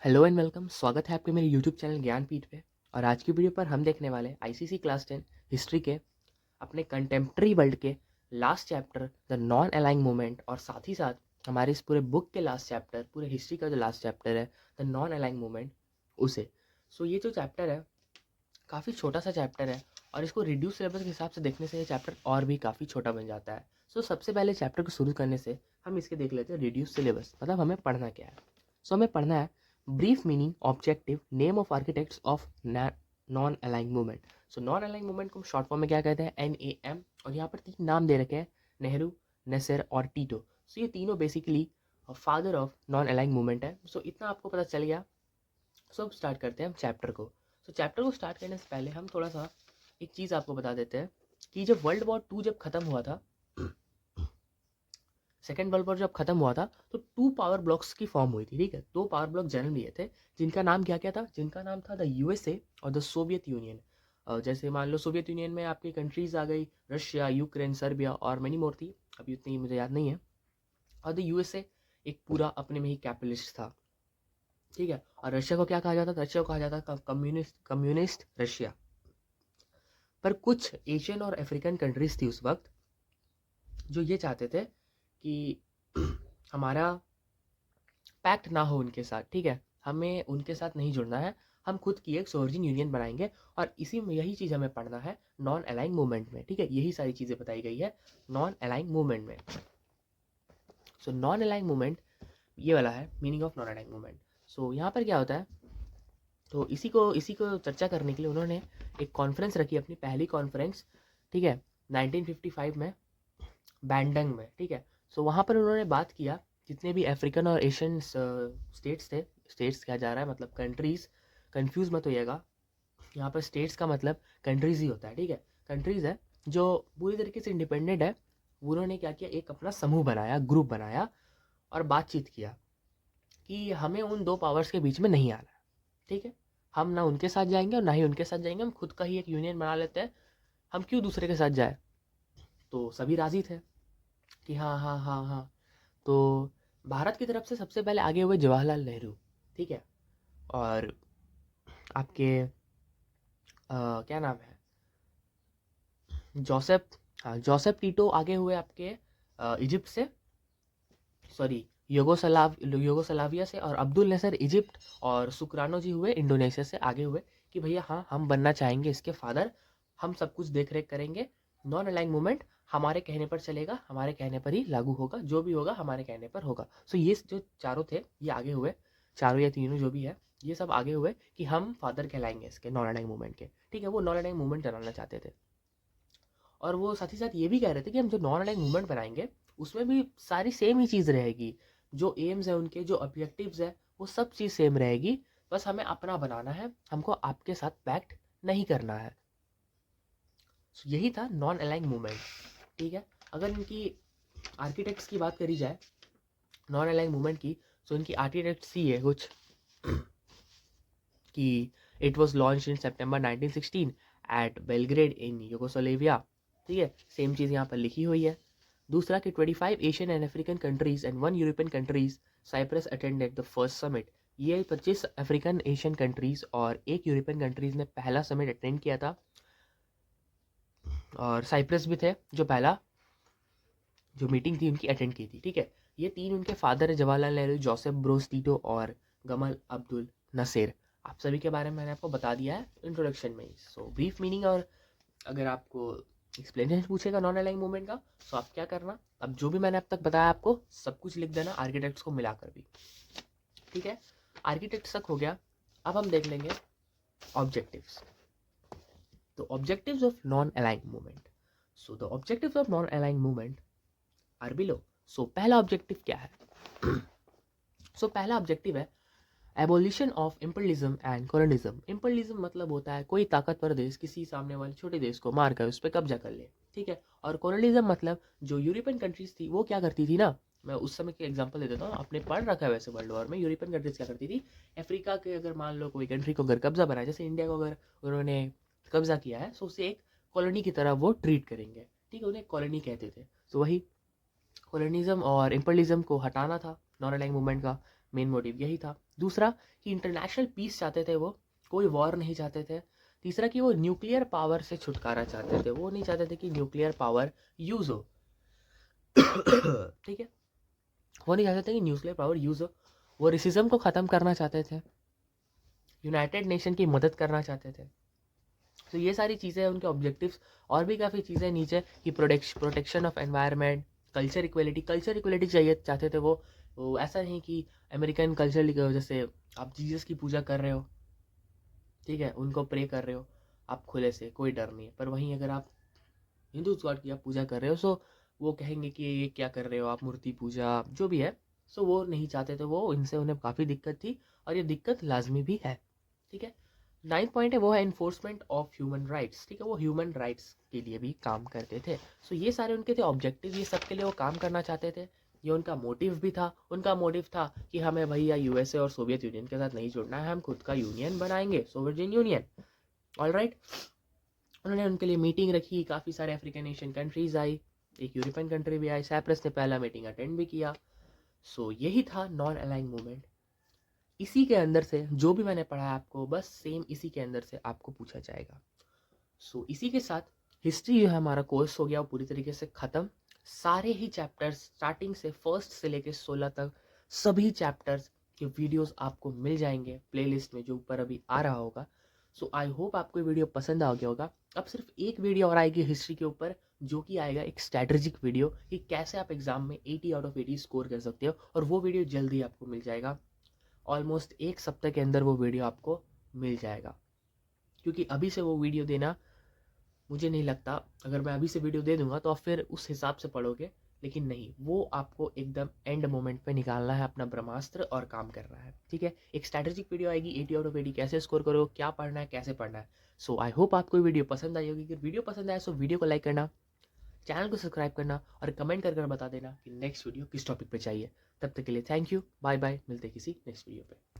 Hello and welcome. स्वागत है आपके मेरे यूट्यूब चैनल ज्ञानपीठ पे। और आज की वीडियो पर हम देखने वाले आईसीसी क्लास 10 हिस्ट्री के अपने कंटेम्प्रेरी वर्ल्ड के last chapter the non aligned movement, और साथ ही साथ हमारे इस पूरे बुक के लास्ट चैप्टर, पूरे हिस्ट्री का जो लास्ट चैप्टर है द नॉन अलाइंग मूवमेंट, उसे। सो ये जो चैप्टर है काफ़ी छोटा सा चैप्टर है, और इसको रिड्यूस सिलेबस के हिसाब से देखने से ये चैप्टर और भी काफ़ी छोटा बन जाता है। सो सबसे पहले चैप्टर को शुरू करने से हम इसके देख लेते हैं रिड्यूस सिलेबस, मतलब हमें पढ़ना क्या है। सो हमें पढ़ना है brief meaning, objective, name of architects of non aligned movement. So non aligned movement को शॉर्ट फॉर्म में क्या कहते हैं, NAM। और यहाँ पर 3 नाम दे रखे हैं, नेहरू, नसर और टीटो। सो ये तीनों basically father of non aligned movement है। सो इतना आपको पता चल गया। सो अब स्टार्ट करते हैं हम चैप्टर को। सो चैप्टर को स्टार्ट करने से पहले हम थोड़ा सा एक चीज़ आपको बता देते हैं कि जब वर्ल्ड वॉर 2 जब खत्म हुआ था, सेकेंड वर्ल्ड वॉर जब खत्म हुआ था, तो 2 पावर ब्लॉक्स की फॉर्म हुई थी। ठीक है, 2 पावर ब्लॉक जन्म लिए थे, जिनका नाम क्या क्या था, जिनका नाम था द USA और द सोवियत यूनियन। जैसे मान लो सोवियत यूनियन में आपकी कंट्रीज आ गई, रशिया, यूक्रेन, सर्बिया और मैनी मोर थी, अभी उतनी मुझे याद नहीं है। और द USA एक पूरा अपने में ही कैपिटलिस्ट था। ठीक है, और रशिया को क्या कहा जाता था, रशिया को कहा जाता था कम्युनिस्ट रशिया। पर कुछ एशियन और अफ्रीकन कंट्रीज थी उस वक्त जो ये चाहते थे कि हमारा पैक्ट ना हो उनके साथ। ठीक है, हमें उनके साथ नहीं जुड़ना है, हम खुद की एक सोवरेन यूनियन बनाएंगे। और इसी में यही चीज़ हमें पढ़ना है नॉन अलाइंग मूवमेंट में। ठीक है, यही सारी चीज़ें बताई गई है नॉन अलाइंग मूवमेंट में। सो नॉन अलाइंग मूवमेंट ये वाला है meaning of non aligned movement. सो यहाँ पर क्या होता है, तो इसी को चर्चा करने के लिए उन्होंने एक कॉन्फ्रेंस रखी, अपनी पहली कॉन्फ्रेंस। ठीक है, 1955 में बैंडंग में। ठीक है, सो वहाँ पर उन्होंने बात किया जितने भी अफ्रीकन और एशियन स्टेट्स थे, स्टेट्स क्या जा रहा है मतलब कंट्रीज, कंफ्यूज मत होइएगा, यहाँ पर स्टेट्स का मतलब कंट्रीज ही होता है। ठीक है, कंट्रीज है जो पूरी तरीके से इंडिपेंडेंट है। उन्होंने क्या किया, एक अपना समूह बनाया, ग्रुप बनाया, और बातचीत किया कि हमें उन 2 पावर्स के बीच में नहीं आना है। ठीक है, हम ना उनके साथ जाएंगे और ना ही उनके साथ जाएंगे, हम खुद का ही एक यूनियन बना लेते हैं, हम क्यों दूसरे के साथ जाए। तो सभी राजी थे कि हाँ हाँ हाँ हाँ। तो भारत की तरफ से सबसे पहले आगे हुए जवाहरलाल नेहरू। ठीक है, और आपके क्या नाम है, जोसेफ, हाँ जोसेफ टीटो आगे हुए आपके इजिप्ट से, सॉरी योगोसलाविया से, और अब्दुल नसर इजिप्ट, और सुकरानो जी हुए इंडोनेशिया से आगे हुए कि भैया हाँ हम बनना चाहेंगे इसके फादर, हम सब कुछ देख रेख करेंगे, नॉन अलाइंग मूवमेंट हमारे कहने पर चलेगा, हमारे कहने पर ही लागू होगा, जो भी होगा हमारे कहने पर होगा। सो ये जो चारों थे ये आगे हुए, चारों या तीनों जो भी है ये सब आगे हुए कि हम फादर कहलाएंगे इसके नॉन अलाइंग मूवमेंट के। ठीक है, वो नॉन अलाइंग मूवमेंट चलाना चाहते थे, और वो साथ ही साथ ये भी कह रहे थे कि हम जो नॉन अलाइंग मूवमेंट बनाएंगे उसमें भी सारी सेम ही चीज़ रहेगी, जो एम्स है उनके, जो ऑब्जेक्टिव्स है, वो सब चीज़ सेम रहेगी, बस हमें अपना बनाना है, हमको आपके साथ पैक्ट नहीं करना है। So, यही था नॉन अलाइंग मूवमेंट। ठीक है, अगर इनकी आर्किटेक्ट्स की बात करी जाए नॉन अलाइंग मूवमेंट की, तो इनकी आर्किटेक्ट्स ही है कुछ कि it was launch in September 1916 at Belgrade in Yugoslavia. ठीक है, सेम चीज़ यहाँ पर लिखी हुई है। दूसरा कि 25 Asian and African countries and 1 European countries Cyprus attended the first summit. ये 25 अफ्रीकन एशियन कंट्रीज और 1 यूरोपियन कंट्रीज ने पहला समिट अटेंड किया था, और साइप्रस भी थे जो पहला जो मीटिंग थी उनकी अटेंड की थी। ठीक है, ये 3 उनके फादर है, Jawaharlal Nehru, Joseph Broz Tito और गमल अब्दुल नसीर। आप सभी के बारे में मैंने आपको बता दिया है इंट्रोडक्शन में ही। सो ब्रीफ मीनिंग, और अगर आपको एक्सप्लेनेशन पूछेगा नॉन अलाइंग मूवमेंट का, तो आप क्या करना, अब जो भी मैंने अब तक बताया आपको सब कुछ लिख देना, आर्किटेक्ट्स को मिलाकर भी। ठीक है, आर्किटेक्ट्स तक हो गया। अब हम देख लेंगे ऑब्जेक्टिव्स। तो objectives of non aligned movement. So the objectives of non aligned movement are below. So पहला ऑब्जेक्टिव क्या है? सो पहला ऑब्जेक्टिव है abolition of imperialism and colonialism. Imperialism मतलब होता है कोई ताकतवर देश किसी सामने वाले छोटे देश को मारकर उस पर कब्जा कर ले। ठीक है, और कॉलोनिज्म मतलब जो यूरोपियन कंट्रीज थी वो क्या करती थी ना, मैं उस समय के एग्जांपल दे देता हूँ, आपने पढ़ रखा है वैसे वर्ल्ड वॉर में यूरोपियन कंट्रीज क्या करती थी, अफ्रीका के अगर मान लो कोई कंट्री को अगर कब्जा बनाया, जैसे इंडिया को अगर उन्होंने कब्जा किया है, तो उसे एक कॉलोनी की तरह वो ट्रीट करेंगे। ठीक है, उन्हें कॉलोनी कहते थे। तो वही कॉलोनिज्म और इम्पीरियलिज्म को हटाना था नॉन अलाइंग मूवमेंट का। मेन मोटिव यही था। दूसरा कि इंटरनेशनल पीस चाहते थे वो, कोई वॉर नहीं चाहते थे। तीसरा कि वो न्यूक्लियर पावर से छुटकारा चाहते थे, वो नहीं चाहते थे कि न्यूक्लियर पावर यूज़ हो। ठीक है, वो नहीं चाहते थे कि न्यूक्लियर पावर यूज़ हो। वो रेसिज्म को ख़त्म करना चाहते थे, यूनाइटेड नेशन की मदद करना चाहते थे। तो ये सारी चीज़ें उनके ऑब्जेक्टिव्स। और भी काफ़ी चीज़ें नीचे कि protection of environment, culture equality चाहिए चाहते थे वो ऐसा नहीं कि अमेरिकन कल्चर जैसे आप जीसस की पूजा कर रहे हो, ठीक है, उनको प्रे कर रहे हो आप खुले से, कोई डर नहीं है। पर वहीं अगर आप हिंदू गॉड की आप पूजा कर रहे हो, सो वो कहेंगे कि ये क्या कर रहे हो आप, मूर्ति पूजा जो भी है। सो वो नहीं चाहते थे वो, इनसे उन्हें काफ़ी दिक्कत थी और ये दिक्कत लाजमी भी है। ठीक है, 9th पॉइंट है वो है इन्फोर्समेंट ऑफ ह्यूमन राइट्स। ठीक है, वो ह्यूमन राइट्स के लिए भी काम करते थे। सो ये सारे उनके थे ऑब्जेक्टिव, ये सब के लिए वो काम करना चाहते थे। ये उनका मोटिव भी था। उनका मोटिव था कि हमें भैया यूएसए और सोवियत यूनियन के साथ नहीं जुड़ना है, हम खुद का यूनियन बनाएंगे, सोवियत यूनियन। ऑल राइट, उन्होंने उनके लिए मीटिंग रखी, काफ़ी सारे अफ्रीकन एशियन कंट्रीज आई, एक यूरोपियन कंट्री भी आई, साइप्रस ने पहला मीटिंग अटेंड भी किया। सो यही था नॉन अलाइंग मूवमेंट। इसी के अंदर से जो भी मैंने पढ़ा है आपको, बस सेम इसी के अंदर से आपको पूछा जाएगा। सो इसी के साथ हिस्ट्री जो है हमारा कोर्स हो गया वो पूरी तरीके से ख़त्म। सारे ही चैप्टर्स स्टार्टिंग से फर्स्ट से लेके 16 तक सभी चैप्टर्स के वीडियोस आपको मिल जाएंगे प्लेलिस्ट में जो ऊपर अभी आ रहा होगा। सो आई होप आपको ये वीडियो पसंद आ गया होगा। अब सिर्फ एक वीडियो और आएगी हिस्ट्री के ऊपर, जो कि आएगा एक स्ट्रैटेजिक वीडियो कि कैसे आप एग्जाम में 80 आउट ऑफ 80 स्कोर कर सकते हो, और वो वीडियो जल्दी आपको मिल जाएगा। ऑलमोस्ट एक सप्ताह के अंदर वो वीडियो आपको मिल जाएगा, क्योंकि अभी से वो वीडियो देना मुझे नहीं लगता, अगर मैं अभी से वीडियो दे दूंगा तो आप फिर उस हिसाब से पढ़ोगे। लेकिन नहीं, वो आपको एकदम एंड मोमेंट पे निकालना है अपना ब्रह्मास्त्र और काम कर रहा है। ठीक है, एक स्ट्रैटेजिक वीडियो आएगी 80 आउट ऑफ 80 कैसे स्कोर करो, क्या पढ़ना है, कैसे पढ़ना है। सो आई होप आपको वीडियो पसंद आई होगी। अगर वीडियो पसंद आए सो वीडियो को लाइक करना, चैनल को सब्सक्राइब करना और कमेंट कर बता देना कि नेक्स्ट वीडियो किस टॉपिक पे चाहिए। तब तक के लिए थैंक यू, बाय बाय, मिलते किसी नेक्स्ट वीडियो पे।